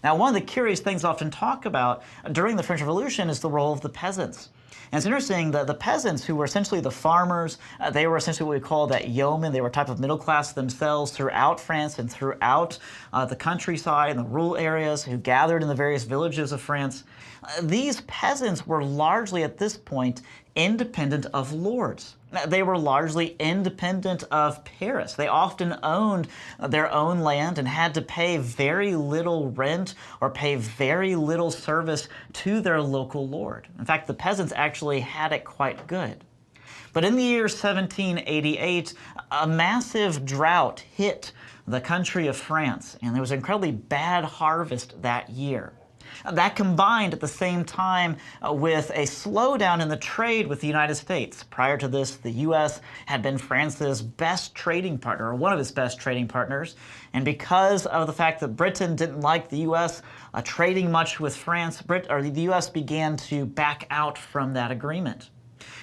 Now, one of the curious things often talked about during the French Revolution is the role of the peasants. And it's interesting that the peasants, who were essentially the farmers, they were essentially what we call that yeoman. They were a type of middle class themselves throughout France and throughout the countryside and the rural areas, who gathered in the various villages of France. These peasants were largely at this point independent of lords. They were largely independent of Paris. They often owned their own land and had to pay very little rent or pay very little service to their local lord. In fact, the peasants actually had it quite good. But in the year 1788, a massive drought hit the country of France, and there was an incredibly bad harvest that year. That combined at the same time with a slowdown in the trade with the United States. Prior to this, the U.S. had been France's best trading partner, or one of its best trading partners. And because of the fact that Britain didn't like the U.S. Trading much with France, the U.S. began to back out from that agreement.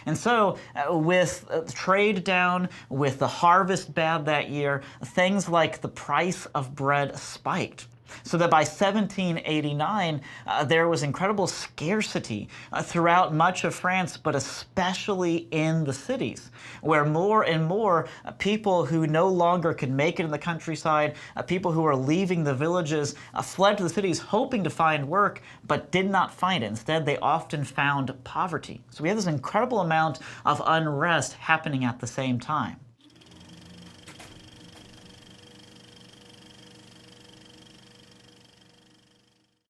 And so with trade down, with the harvest bad that year, things like the price of bread spiked. So that by 1789, there was incredible scarcity throughout much of France, but especially in the cities, where more and more people who no longer could make it in the countryside, people who were leaving the villages, fled to the cities hoping to find work, but did not find it. Instead, they often found poverty. So we have this incredible amount of unrest happening at the same time.